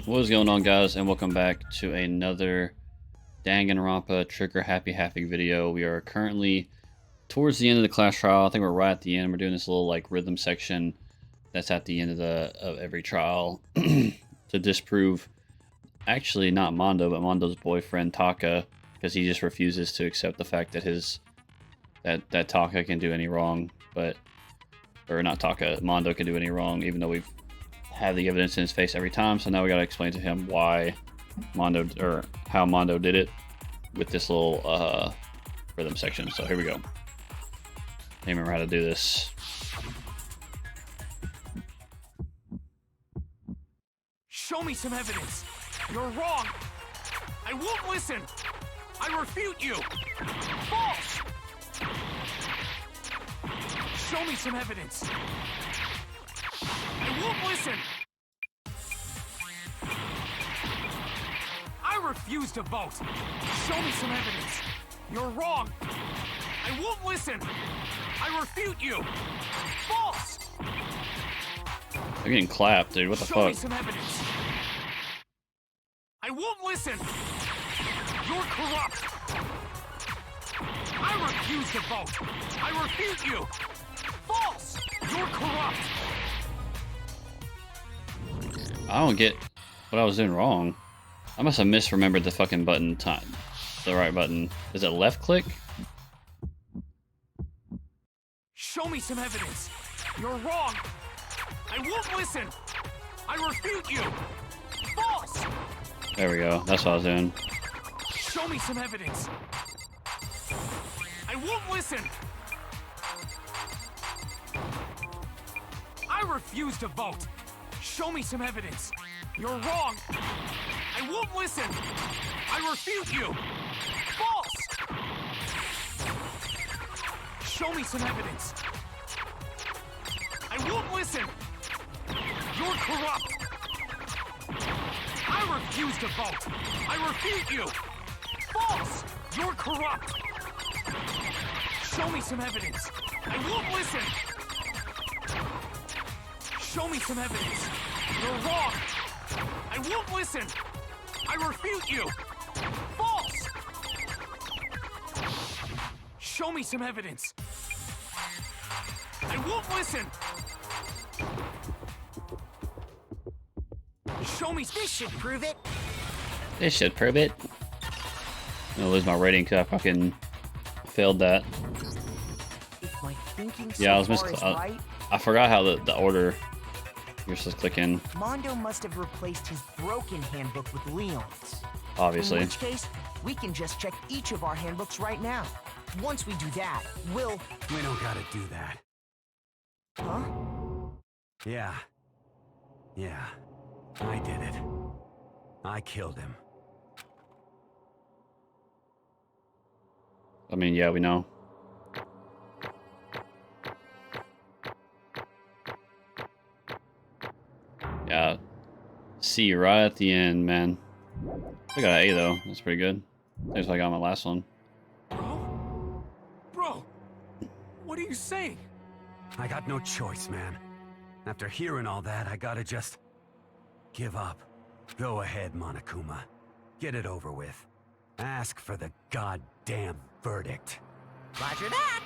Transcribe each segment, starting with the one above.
What is going on, guys, and welcome back to another Danganronpa Trigger Happy video. We are currently towards the end of the class trial. I think we're right at the end. We're doing this little like rhythm section that's at the end of every trial to disprove actually not Mondo, but Mondo's boyfriend Taka, because he just refuses to accept the fact that that Taka can do any wrong, or not Taka, Mondo can do any wrong, even though we've have the evidence in his face every time. So now we got to explain to him why Mondo, or how Mondo did it with this little rhythm section. So here we go. I remember how to do this. Show me some evidence. You're wrong. I won't listen. I refute you. False. Show me some evidence. I won't listen. I refuse to vote. Show me some evidence. You're wrong. I won't listen. I refute you. False. They're getting clapped, dude. What the Show fuck? me some evidence. I won't listen. You're corrupt. I refuse to vote. I refute you. False. You're corrupt. I don't get what I was doing wrong. I must have misremembered the fucking button time. The right button. Is it left click? Show me some evidence. You're wrong. I won't listen. I refute you. False. There we go. That's what I was doing. Show me some evidence. I won't listen. I refuse to vote. Show me some evidence. You're wrong. I won't listen. I refute you. False. Show me some evidence. I won't listen. You're corrupt. I refuse to vote. I refute you. False. You're corrupt. Show me some evidence. I won't listen. Show me some evidence. You're wrong. I won't listen. I refute you. False. Show me some evidence. I won't listen. Show me. This should prove it. This should prove it. I'm gonna lose my rating because I fucking failed that. If my thinking Yeah, I was right, I forgot how the order you're supposed to click in. Mondo must have replaced his broken handbook with Leon's. Obviously. In which case, we can just check each of our handbooks right now. Once we do that, we'll... We don't gotta do that. Huh? Yeah. I did it. I killed him. I mean, yeah, we know. Yeah. C right at the end, man. I got an A though. That's pretty good. That's what I got my last one. Bro, what are you saying? I got no choice, man. After hearing all that, I gotta just... give up. Go ahead, Monokuma. Get it over with. Ask for the goddamn verdict. Roger that!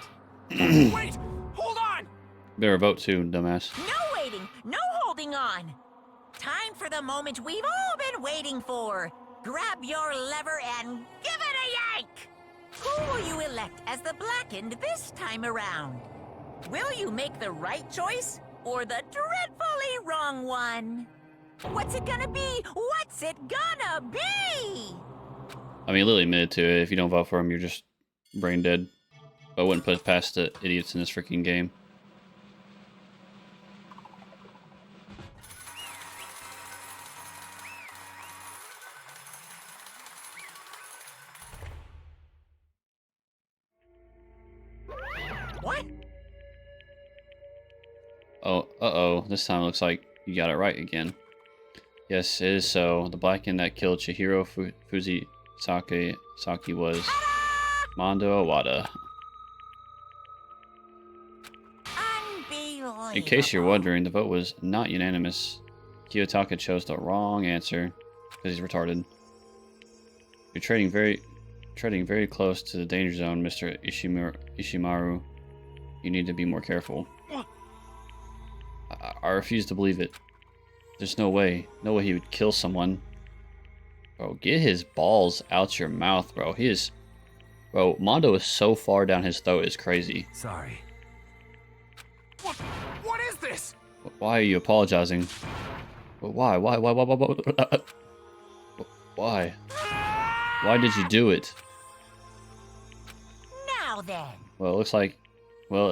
Wait, hold on! Better vote too, dumbass. No waiting, no holding on. Time for the moment we've all been waiting for. Grab your lever and give it a yank! Who will you elect as the Blackened this time around? Will you make the right choice or the dreadfully wrong one? What's it gonna be? What's it gonna be? I mean, Lily admitted to it. If you don't vote for him, you're just brain dead. But I wouldn't put it past the idiots in this freaking game. What? Oh, uh-oh. This time it looks like you got it right again. Yes, it is so. The Blackened that killed Chihiro Saki was Mondo Owada. Unbelievable. In case you're wondering, the vote was not unanimous. Kiyotaka chose the wrong answer because he's retarded. You're treading very close to the danger zone, Mr. Ishimaru. You need to be more careful. I refuse to believe it. There's no way he would kill someone. Bro, get his balls out your mouth, bro. Bro, Mondo is so far down his throat, it's crazy. Sorry. What is this? Why are you apologizing? Why? Why? Why did you do it? Now then. Well, it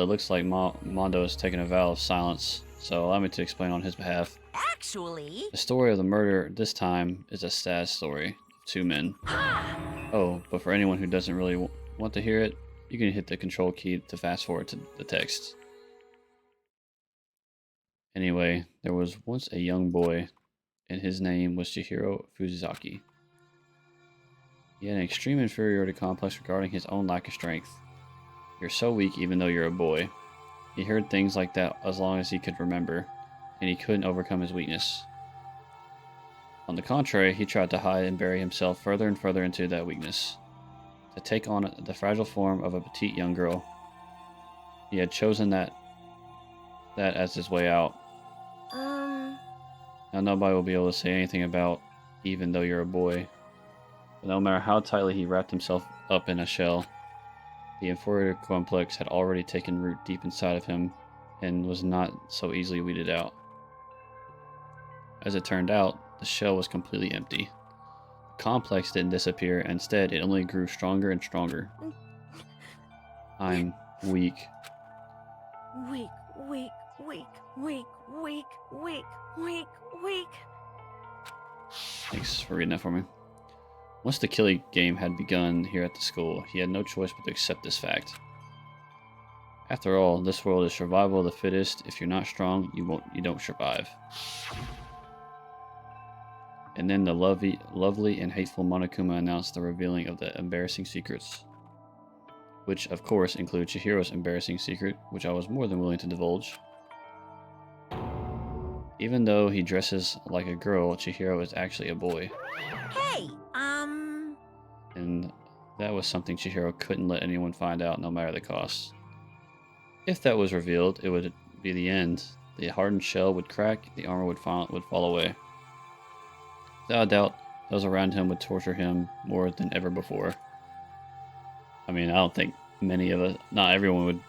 looks like Mondo is taking a vow of silence, so allow me to explain on his behalf. Actually... The story of the murder this time is a sad story of two men. Oh, but for anyone who doesn't really want to hear it, you can hit the control key to fast forward to the text. Anyway, there was once a young boy, and his name was Chihiro Fuzaki. He had an extreme inferiority complex regarding his own lack of strength. You're so weak even though you're a boy. He heard things like that as long as he could remember, and he couldn't overcome his weakness. On the contrary, he tried to hide and bury himself further and further into that weakness, to take on the fragile form of a petite young girl. He had chosen that as his way out. Now nobody will be able to say anything about even though you're a boy. But no matter how tightly he wrapped himself up in a shell, the inferiority complex had already taken root deep inside of him and was not so easily weeded out. As it turned out, the shell was completely empty. The complex didn't disappear, instead it only grew stronger and stronger. I'm weak. Weak. Thanks for reading that for me. Once the killing game had begun here at the school, he had no choice but to accept this fact. After all, this world is survival of the fittest. If you're not strong, you don't survive. And then the lovely and hateful Monokuma announced the revealing of the embarrassing secrets. Which, of course, include Chihiro's embarrassing secret, which I was more than willing to divulge. Even though he dresses like a girl, Chihiro is actually a boy. Hey, And that was something Chihiro couldn't let anyone find out, no matter the cost. If that was revealed, it would be the end. The hardened shell would crack, the armor would fall away. Without a doubt, those around him would torture him more than ever before. I mean, I don't think many of us, not everyone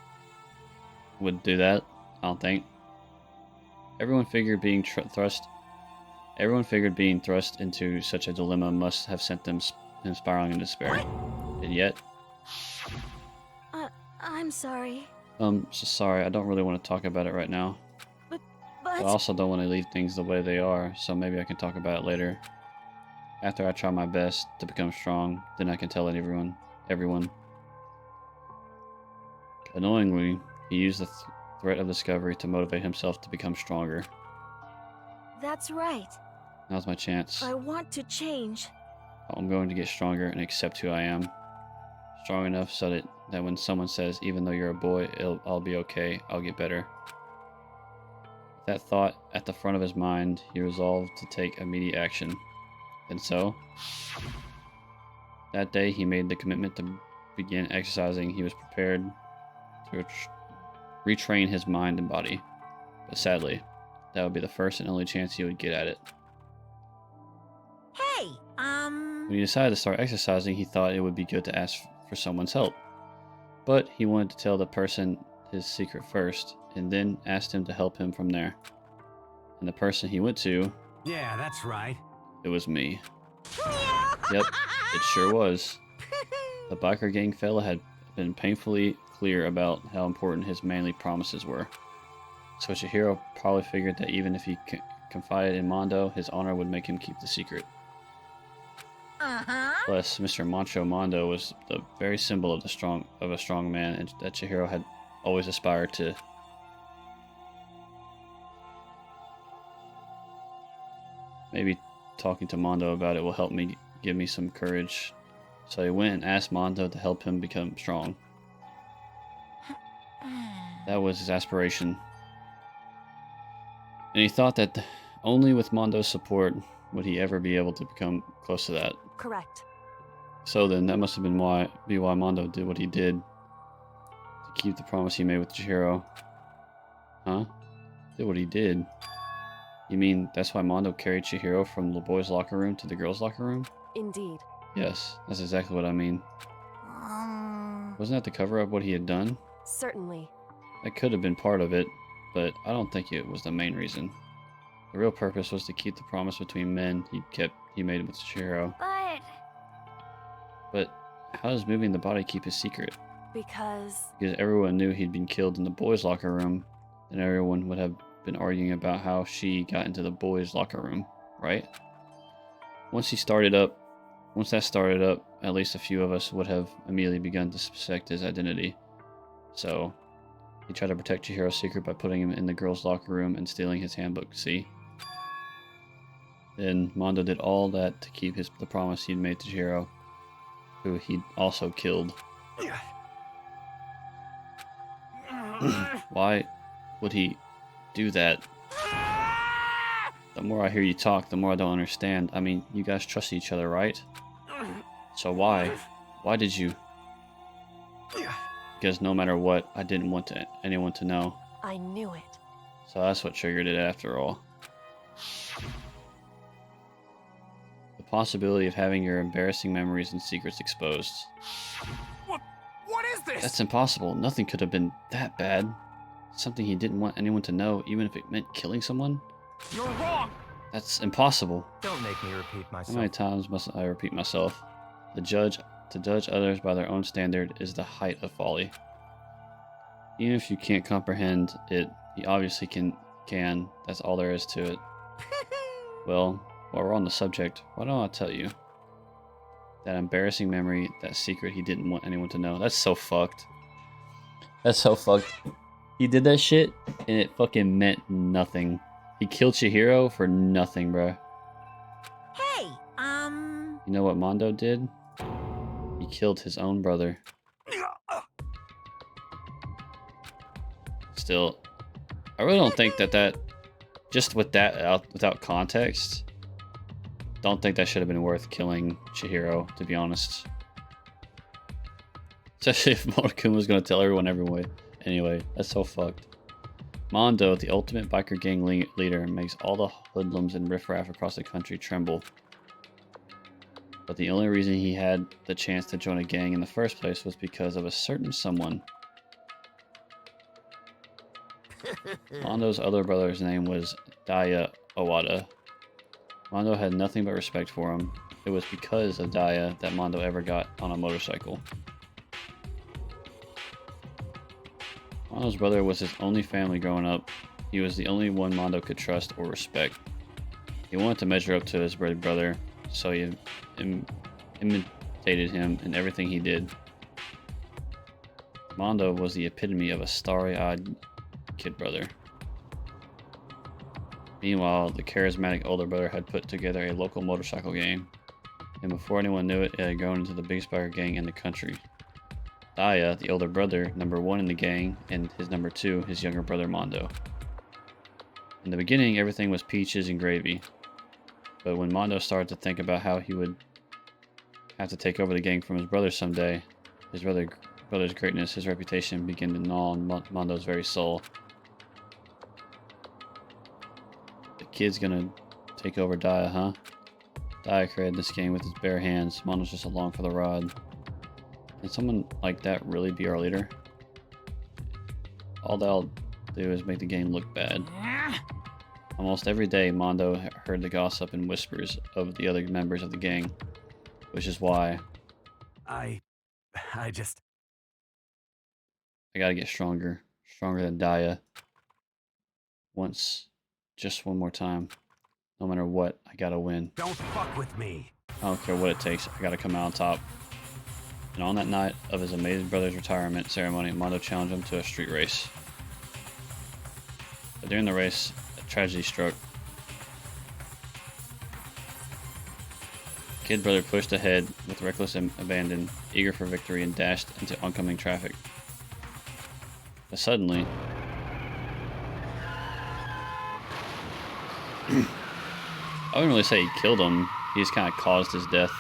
would do that, I don't think. Everyone figured being thrust into such a dilemma must have sent him spiraling in despair. And yet... I'm sorry. So sorry, I don't really want to talk about it right now. But I also don't want to leave things the way they are, so maybe I can talk about it later. After I try my best to become strong, then I can tell everyone. Annoyingly, he used the threat of discovery to motivate himself to become stronger. That's right. Now's my chance. I want to change. I'm going to get stronger and accept who I am. Strong enough so that when someone says, even though you're a boy, I'll be okay, I'll get better. With that thought at the front of his mind, he resolved to take immediate action. And so, that day he made the commitment to begin exercising. He was prepared to retrain his mind and body. But sadly, that would be the first and only chance he would get at it. hey, When he decided to start exercising, he thought it would be good to ask for someone's help. But he wanted to tell the person his secret first, and then asked him to help him from there. And the person he went to... Yeah, that's right. It was me. Yep, it sure was. The biker gang fella had been painfully clear about how important his manly promises were. So Chihiro probably figured that even if he confided in Mondo, his honor would make him keep the secret. Plus, Mr. Macho Mondo was the very symbol of a strong man, and that Chihiro had always aspired to. Maybe talking to Mondo about it will help me give me some courage. So he went and asked Mondo to help him become strong. That was his aspiration. And he thought that only with Mondo's support would he ever be able to become close to that. Correct. So then that must have been why Mondo did what he did to keep the promise he made with Chihiro. Huh? Did what he did. You mean that's why Mondo carried Chihiro from the boys' locker room to the girls' locker room? Indeed. Yes, that's exactly what I mean. Wasn't that to cover up what he had done? Certainly. That could have been part of it, but I don't think it was the main reason. The real purpose was to keep the promise between men he made with Chihiro. But how does moving the body keep his secret? Because Everyone knew he'd been killed in the boys' locker room, and everyone would have been arguing about how she got into the boys' locker room, right? Once that started up, at least a few of us would have immediately begun to suspect his identity. So, he tried to protect Chihiro's secret by putting him in the girls' locker room and stealing his handbook, see? Then Mondo did all that to keep the promise he'd made to Chihiro, who he'd also killed. Why would he do that? The more I hear you talk, the more I don't understand. I mean, you guys trust each other, right? So why? Why did you? Because no matter what, I didn't want anyone to know. I knew it. So that's what triggered it after all. The possibility of having your embarrassing memories and secrets exposed. What is this? That's impossible. Nothing could have been that bad. Something he didn't want anyone to know, even if it meant killing someone? You're wrong. That's impossible. Don't make me repeat How myself. many times must I repeat myself? To judge others by their own standard is the height of folly. Even if you can't comprehend it, you obviously can. That's all there is to it. Well, while we're on the subject, why don't I tell you? That embarrassing memory, that secret he didn't want anyone to know. That's so fucked. That's so fucked. He did that shit, and it fucking meant nothing. He killed Chihiro for nothing, bruh. Hey, You know what Mondo did? He killed his own brother. Still, I really don't think that just with that out without context, don't think that should have been worth killing Chihiro, to be honest. Especially if Monokuma was going to tell everyone every way. Anyway, that's so fucked. Mondo, the ultimate biker gang leader, makes all the hoodlums and riffraff across the country tremble. But the only reason he had the chance to join a gang in the first place was because of a certain someone. Mondo's other brother's name was Owada. Mondo had nothing but respect for him. It was because of Daya that Mondo ever got on a motorcycle. Mondo's brother was his only family growing up. He was the only one Mondo could trust or respect. He wanted to measure up to his big brother, so he imitated him in everything he did. Mondo was the epitome of a starry-eyed kid brother. Meanwhile, the charismatic older brother had put together a local motorcycle gang, and before anyone knew it, it had grown into the biggest biker gang in the country. Daya, the older brother, number 1 in the gang, and his number 2, his younger brother Mondo. In the beginning, everything was peaches and gravy, but when Mondo started to think about how he would have to take over the gang from his brother someday, his brother's greatness, his reputation began to gnaw on Mondo's very soul. The kid's gonna take over Daya, huh? Daya created this gang with his bare hands. Mondo's just along for the ride. Can someone like that really be our leader? All they'll do is make the game look bad. Almost every day, Mondo heard the gossip and whispers of the other members of the gang, which is why I gotta get stronger than Daya. Just one more time. No matter what, I gotta win. don't fuck with me. I don't care what it takes, I gotta come out on top. And on that night of his amazing brother's retirement ceremony, Mondo challenged him to a street race. But during the race, a tragedy struck. Kid brother pushed ahead with reckless abandon, eager for victory, and dashed into oncoming traffic. But suddenly, I wouldn't really say he killed him. He just kind of caused his death.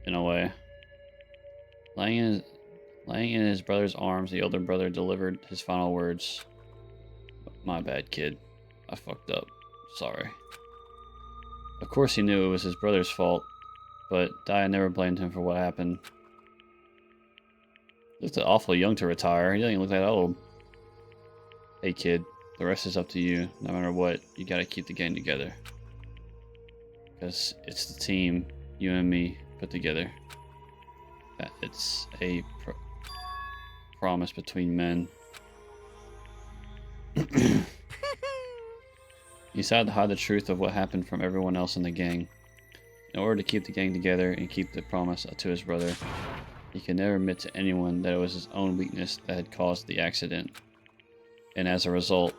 In a way. Laying in his brother's arms, the older brother delivered his final words. My bad, kid. I fucked up. Sorry. Of course he knew it was his brother's fault, but Dai never blamed him for what happened. He looked awful young to retire. He doesn't even look that old. Hey kid, the rest is up to you. No matter what, you gotta keep the gang together. Because it's the team, you and me, put together. It's a promise between men. He decided to hide the truth of what happened from everyone else in the gang. In order to keep the gang together and keep the promise to his brother, he could never admit to anyone that it was his own weakness that had caused the accident. And as a result,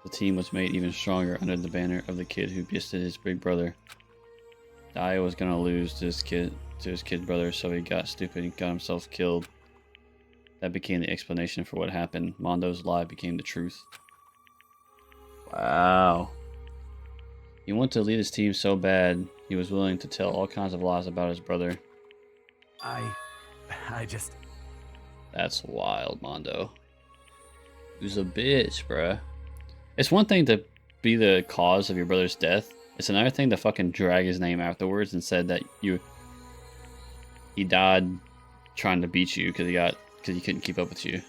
the team was made even stronger under the banner of the kid who bested his big brother. Dai was gonna lose to his kid brother, so he got stupid and got himself killed. That became the explanation for what happened. Mondo's lie became the truth. Wow. He wanted to lead his team so bad, he was willing to tell all kinds of lies about his brother. I just... That's wild, Mondo. Who's a bitch, bruh. It's one thing to be the cause of your brother's death. It's another thing to fucking drag his name afterwards and said that he died trying to beat you because he couldn't keep up with you.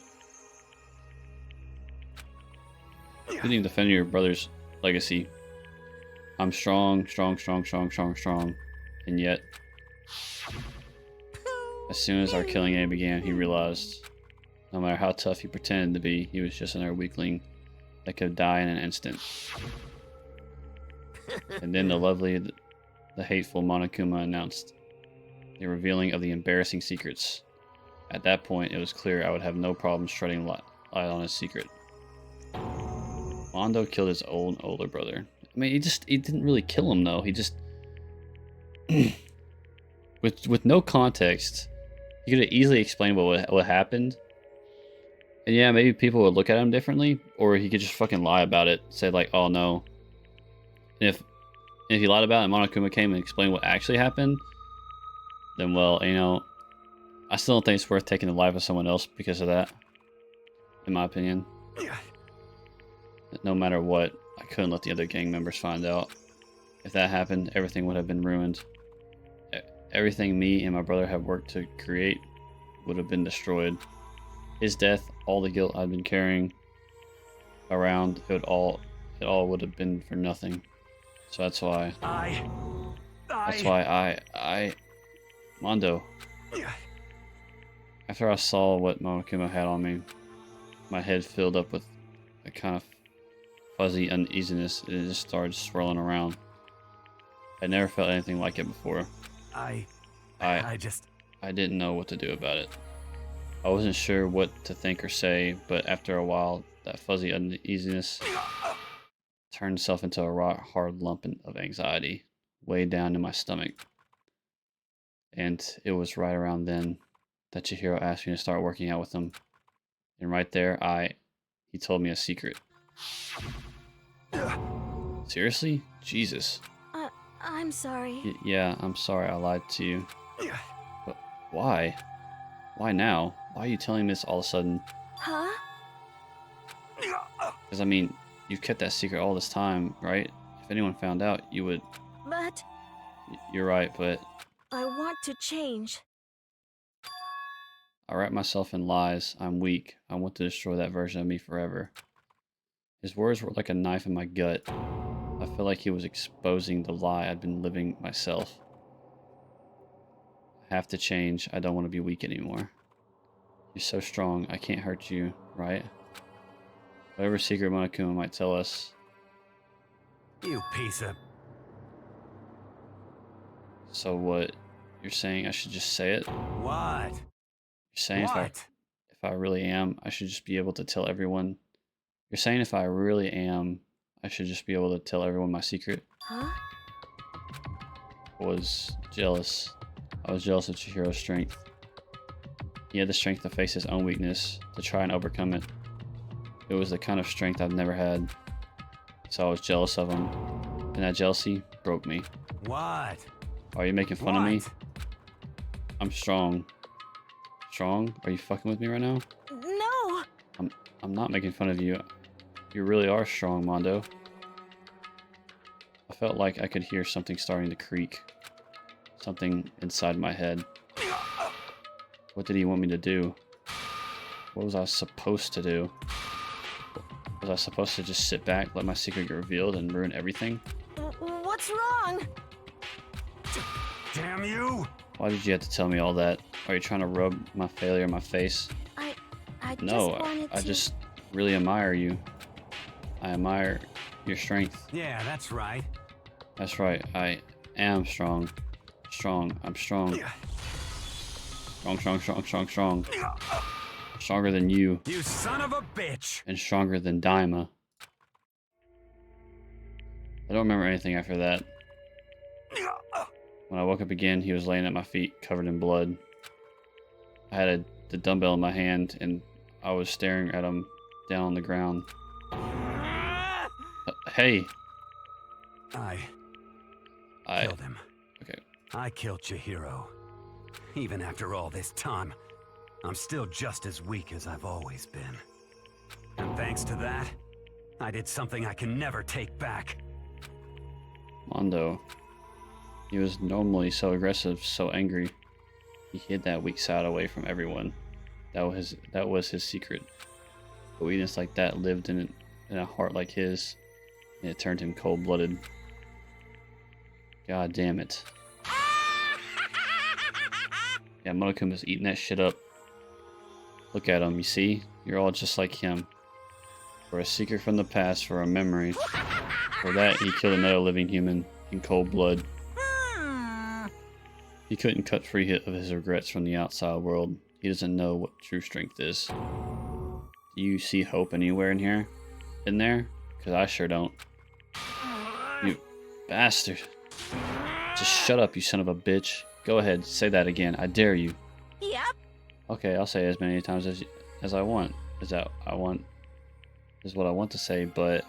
You didn't defend your brother's legacy. I'm strong, and yet, as soon as our killing game began, he realized, no matter how tough he pretended to be, he was just another weakling that could die in an instant. And then the hateful Monokuma announced the revealing of the embarrassing secrets. At that point, it was clear I would have no problem shedding light on his secret. Mondo killed his older brother. I mean, he didn't really kill him though. He just, with no context, he could have easily explained what happened. And yeah, maybe people would look at him differently, or he could just fucking lie about it. Say like, oh no. And if he lied about it and Monokuma came and explained what actually happened, then well, you know, I still don't think it's worth taking the life of someone else because of that. In my opinion. No matter what, I couldn't let the other gang members find out. If that happened, everything would have been ruined. Everything me and my brother have worked to create would have been destroyed. His death, all the guilt I've been carrying around, it all would have been for nothing. So that's why Mondo. After I saw what Monokuma had on me, my head filled up with a kind of fuzzy uneasiness, and it just started swirling around. I never felt anything like it before. I didn't know what to do about it. I wasn't sure what to think or say, but after a while, that fuzzy uneasiness turned itself into a hard lump of anxiety, way down in my stomach. And it was right around then that Chihiro asked me to start working out with him. And right there, he told me a secret. Seriously? Jesus. I'm sorry. Yeah, I'm sorry I lied to you. But why? Why now? Why are you telling me this all of a sudden? Huh? Because, I mean, you've kept that secret all this time, right? If anyone found out, you would... But... You're right, but... I want to change. I wrap myself in lies. I'm weak. I want to destroy that version of me forever. His words were like a knife in my gut. I felt like he was exposing the lie I'd been living myself. I have to change. I don't want to be weak anymore. You're so strong. I can't hurt you, right? Whatever secret Monokuma might tell us. You piece of... So what? You're saying I should just say it? What? You're saying if I really am, I should just be able to tell everyone. You're saying if I really am, I should just be able to tell everyone my secret? Huh? I was jealous. I was jealous of Chihiro's strength. He had the strength to face his own weakness, to try and overcome it. It was the kind of strength I've never had. So I was jealous of him. And that jealousy broke me. What? Are you making fun of me? What? I'm strong. Strong? Are you fucking with me right now? No! I'm not making fun of you. You really are strong, Mondo. I felt like I could hear something starting to creak. Something inside my head. What did he want me to do? What was I supposed to do? Was I supposed to just sit back, let my secret get revealed, and ruin everything? What's wrong? Damn you! Why did you have to tell me all that? Are you trying to rub my failure in my face? I No, just wanted I to... just really admire you. I admire your strength. Yeah, that's right. That's right, I am strong. Strong, I'm strong. Strong, strong, strong, strong, strong. Stronger than you. You son of a bitch! And stronger than Daima. I don't remember anything after that. When I woke up again, he was laying at my feet, covered in blood. I had the dumbbell in my hand, and I was staring at him down on the ground. Hey! I killed him. Okay. I killed Chihiro. Even after all this time, I'm still just as weak as I've always been. And thanks to that, I did something I can never take back. Mondo. He was normally so aggressive, so angry. He hid that weak side away from everyone. That was his secret. A weakness like that lived in a heart like his, and it turned him cold-blooded. God damn it. Yeah, Monokuma's eating that shit up. Look at him, you see? You're all just like him. For a secret from the past, for a memory. For that, he killed another living human in cold blood. He couldn't cut free of his regrets from the outside world. He doesn't know what true strength is. Do you see hope anywhere in here? In there? Because I sure don't. You bastard. Just shut up, you son of a bitch. Go ahead, say that again. I dare you. Yep. Okay, I'll say it as many times as I want. Is what I want to say, but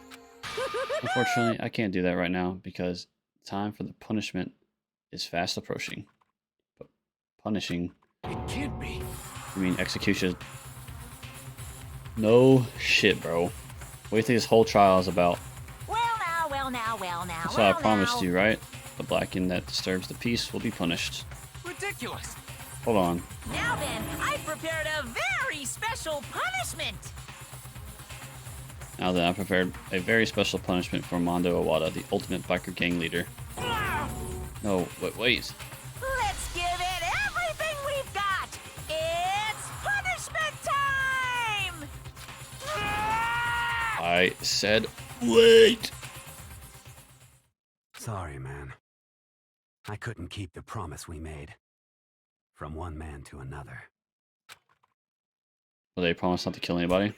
unfortunately, I can't do that right now because time for the punishment is fast approaching. But punishing? It can't be. You mean execution? No shit, bro. What do you think this whole trial is about? Well now. That's what I promised you, right? The Blacken that disturbs the peace will be punished. Ridiculous. Hold on. Now then, I've prepared a very special punishment. Now then, I prepared a very special punishment for Mondo Owada, the ultimate biker gang leader. No, wait. Let's give it everything we've got. It's punishment time. I said, wait! Sorry, man. I couldn't keep the promise we made. From one man to another. Well, they promised not to kill anybody.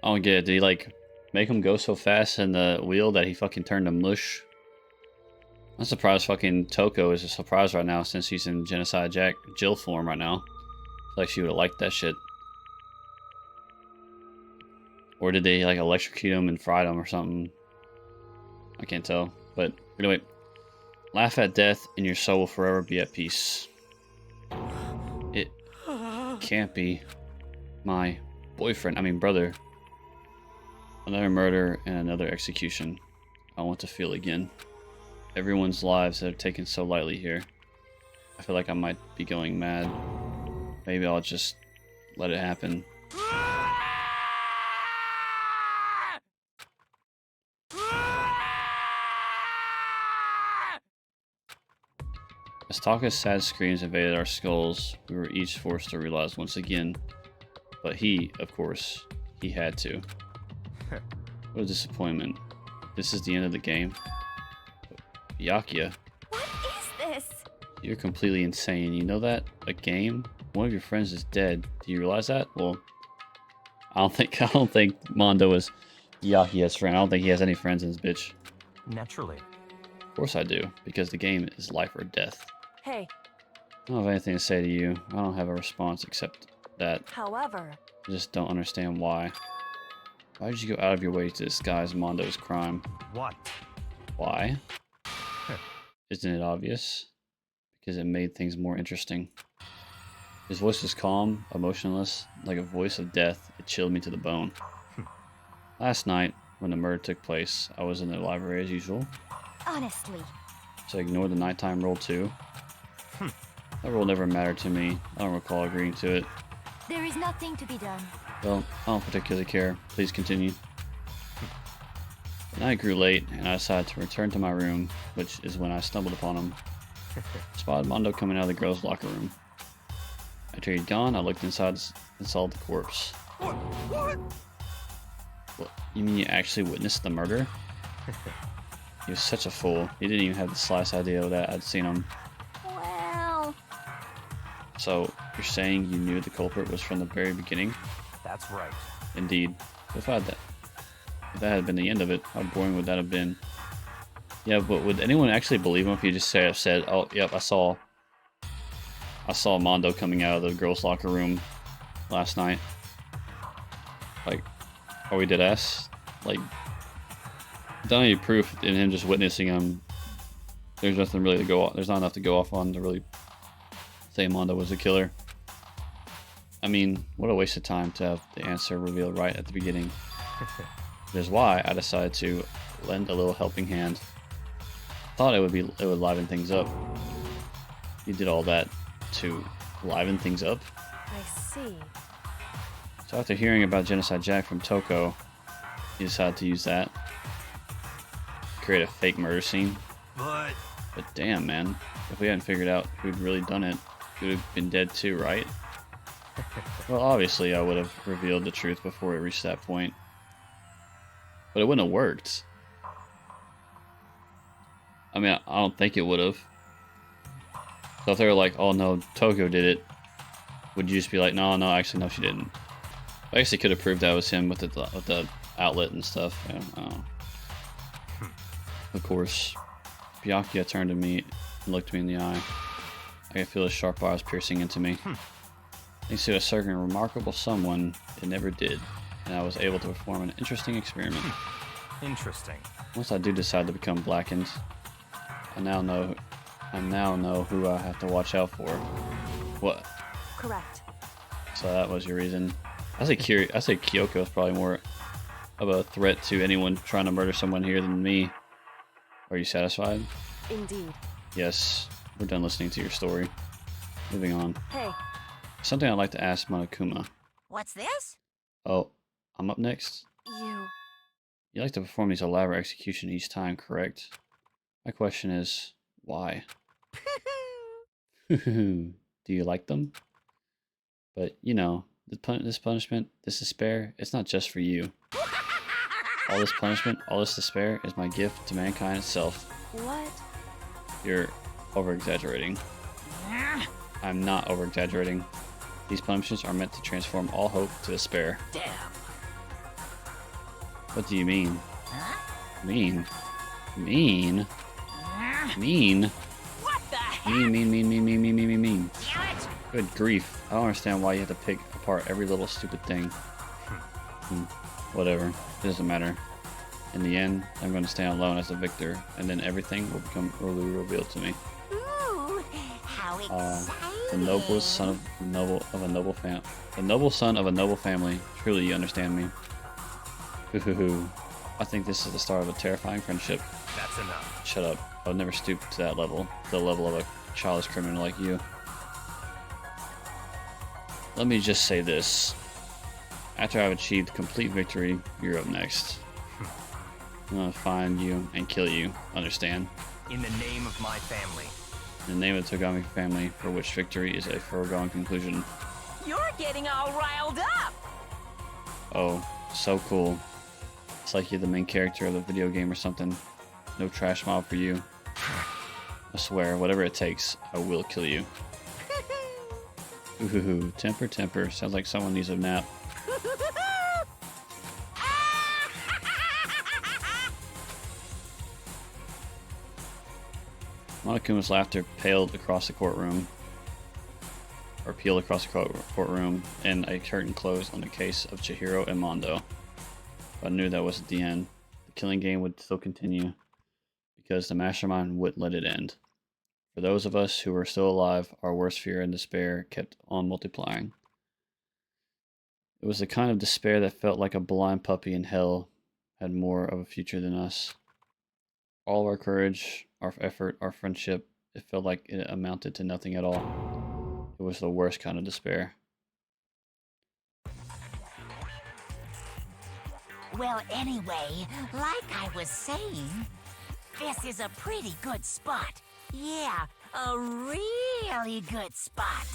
I don't get it. Did he like make him go so fast in the wheel that he fucking turned to mush? I'm surprised fucking Toko is a surprise right now since he's in Genocide Jack Jill form right now. I feel like she would have liked that shit. Or did they like electrocute him and fry him or something? I can't tell. But anyway, laugh at death and your soul will forever be at peace. It can't be my boyfriend. I mean brother. Another murder and another execution. I want to feel again. Everyone's lives that are taken so lightly here. I feel like I might be going mad. Maybe I'll just let it happen. As Taka's sad screams invaded our skulls, we were each forced to realize once again. But he, of course, he had to. What a disappointment. This is the end of the game. Byakuya, What is this? you're completely insane. You know that? A game? One of your friends is dead. Do you realize that? Well, I don't think Mondo is Byakuya's friend. I don't think he has any friends in this bitch. Naturally. Of course I do, because the game is life or death. Hey, I don't have anything to say to you. I don't have a response except that however, I just don't understand why. Why did you go out of your way to disguise Mondo's crime? What? Why? Isn't it obvious? Because it made things more interesting. His voice was calm, emotionless, like a voice of death. It chilled me to the bone. Last night, when the murder took place, I was in the library as usual, honestly, so I ignored the nighttime rule too. That rule never mattered to me. I don't recall agreeing to it. there is nothing to be done. Well, I don't particularly care. Please continue. The night grew late, and I decided to return to my room, which is when I stumbled upon him. I spotted Mondo coming out of the girls' locker room. After he'd gone, I looked inside and saw the corpse. What? What, you mean you actually witnessed the murder? He was such a fool. He didn't even have the slightest idea that I'd seen him. Well, So, you're saying you knew the culprit was from the very beginning? That's right. Indeed. If that had been the end of it, how boring would that have been? Yeah, but would anyone actually believe him if he just said, "Oh, yep, I saw Mondo coming out of the girls' locker room last night"? Like, are we dead ass? Like, without any proof in him just witnessing him, there's nothing really to go off. There's not enough to go off on to really say Mondo was a killer. I mean, what a waste of time to have the answer revealed right at the beginning. Which is why I decided to lend a little helping hand. Thought it would liven things up. You did all that to liven things up. I see. So after hearing about Genocide Jack from Toko, you decided to use that. Create a fake murder scene. But But damn, man, if we hadn't figured out who'd really done it, we would have been dead too, right? Well, obviously I would have revealed the truth before it reached that point. But it wouldn't have worked. I mean, I don't think it would have. So if they were like, "Oh no, Toko did it," would you just be like, "No, actually, no, she didn't"? I guess they could have proved that was him with the outlet and stuff. I don't know. Of course, Byakuya turned to me and looked me in the eye. I could feel his sharp eyes piercing into me. Thanks to a certain remarkable someone, it never did, and I was able to perform an interesting experiment. Interesting. Once I do decide to become blackened, I now know who I have to watch out for. What? Correct. So that was your reason. I say Kyoko is probably more of a threat to anyone trying to murder someone here than me. Are you satisfied? Indeed. Yes. We're done listening to your story. Moving on. Hey, Something I'd like to ask Monokuma. What's this? Oh, I'm up next? you. You like to perform these elaborate executions each time, correct? My question is, why? Do you like them? But, you know, this punishment, this despair, it's not just for you. All this punishment, all this despair is my gift to mankind itself. What? You're over-exaggerating. I'm not over-exaggerating. These punishments are meant to transform all hope to despair. Damn. What do you mean? Huh? Mean? Mean? Huh? Mean? What the heck? Mean. Damn it! Good grief. I don't understand why you have to pick apart every little stupid thing. Whatever. It doesn't matter. In the end, I'm going to stand alone as the victor, and then everything will become early revealed to me. Ooh, how exciting! The noblest son of a noble family. The noble son of a noble family. Truly, you understand me. Hoo. I think this is the start of a terrifying friendship. That's enough. Shut up. I would never stoop to that level. The level of a childish criminal like you. Let me just say this. After I've achieved complete victory, you're up next. I'm gonna find you and kill you. Understand? In the name of my family. In the name of the Togami family, for which victory is a foregone conclusion. You're getting all riled up! Oh, so cool. It's like you're the main character of the video game or something. No trash mob for you. I swear, whatever it takes, I will kill you. Ooh, temper. Sounds like someone needs a nap. Monokuma's laughter peeled across the courtroom, and a curtain closed on the case of Chihiro and Mondo. But I knew that wasn't the end. The killing game would still continue, because the mastermind wouldn't let it end. For those of us who were still alive, our worst fear and despair kept on multiplying. It was the kind of despair that felt like a blind puppy in hell had more of a future than us. All our courage, our effort, our friendship, it felt like it amounted to nothing at all. It was the worst kind of despair. Well, anyway, like I was saying, this is a pretty good spot. Yeah, a really good spot.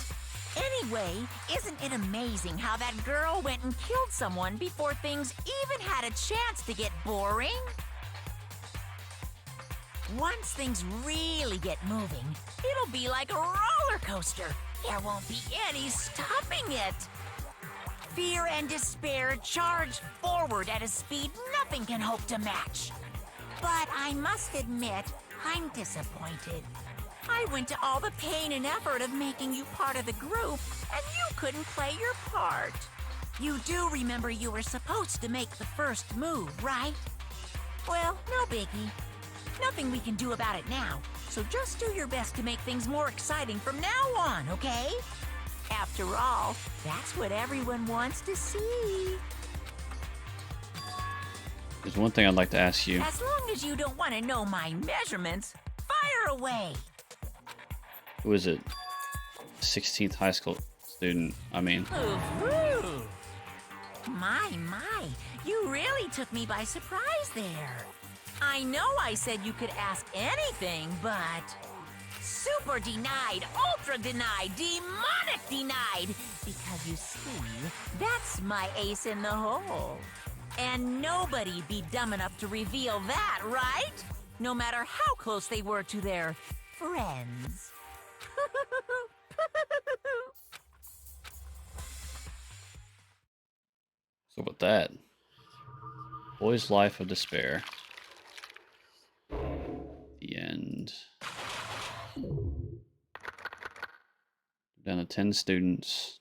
Anyway, isn't it amazing how that girl went and killed someone before things even had a chance to get boring? Once things really get moving, it'll be like a roller coaster. There won't be any stopping it. Fear and despair charge forward at a speed nothing can hope to match. But I must admit, I'm disappointed. I went to all the pain and effort of making you part of the group, and you couldn't play your part. You do remember you were supposed to make the first move, right? Well, no biggie. Nothing we can do about it now, so just do your best to make things more exciting from now on, okay? After all, that's what everyone wants to see. There's one thing I'd like to ask you. As long as you don't want to know my measurements, fire away. Who is it? 16th high school student, I mean. Ooh. My, you really took me by surprise there. I know I said you could ask anything, but... Super denied, ultra denied, demonic denied! Because you see, that's my ace in the hole. And nobody'd be dumb enough to reveal that, right? No matter how close they were to their friends. So with that, boy's life of despair. The end. Down to 10 students.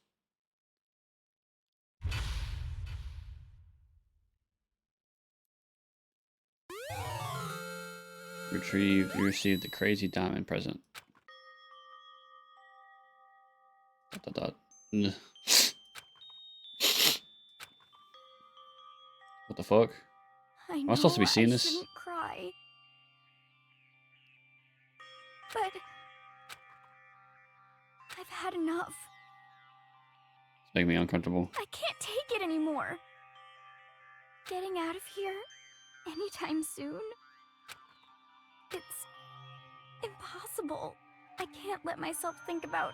You received the crazy diamond present. ... What the fuck? Am I supposed to be seeing this? Shouldn't cry. But I've had enough. It's making me uncomfortable. I can't take it anymore. Getting out of here anytime soon. It's impossible. I can't let myself think about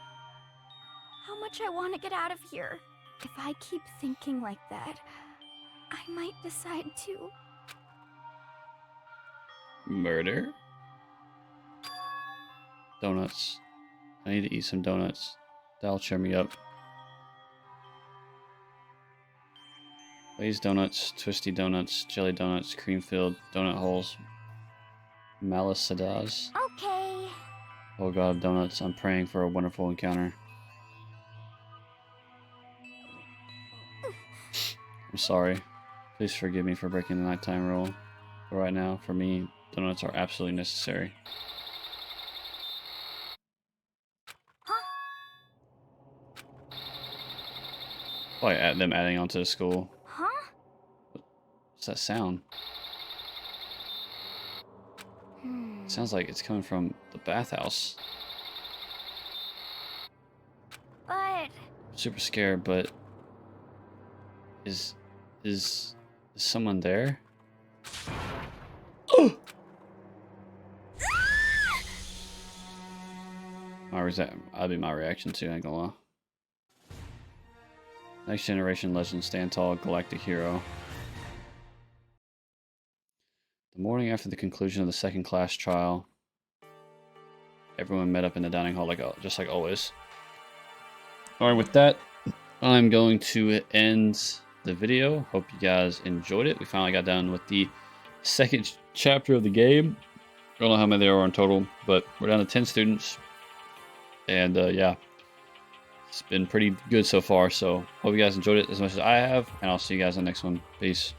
how much I want to get out of here. If I keep thinking like that, I might decide to... Murder? Donuts. I need to eat some donuts. That'll cheer me up. Glazed donuts, twisty donuts, jelly donuts, cream filled donut holes, malisadas. Okay. Oh god, donuts. I'm praying for a wonderful encounter. I'm sorry. Please forgive me for breaking the nighttime rule. But right now, for me, donuts are absolutely necessary. Probably them adding onto the school. Huh? What's that sound? Sounds like it's coming from the bathhouse. But I'm super scared, but is someone there? Oh! That'd be my reaction too, I ain't gonna lie. Next generation legend, stand tall, galactic hero. The morning after the conclusion of the second class trial, everyone met up in the dining hall just like always. Alright, with that, I'm going to end the video. Hope you guys enjoyed it. We finally got done with the second chapter of the game. I don't know how many there are in total, but we're down to 10 students. And yeah, it's been pretty good so far. So hope you guys enjoyed it as much as I have, and I'll see you guys in the next one. Peace.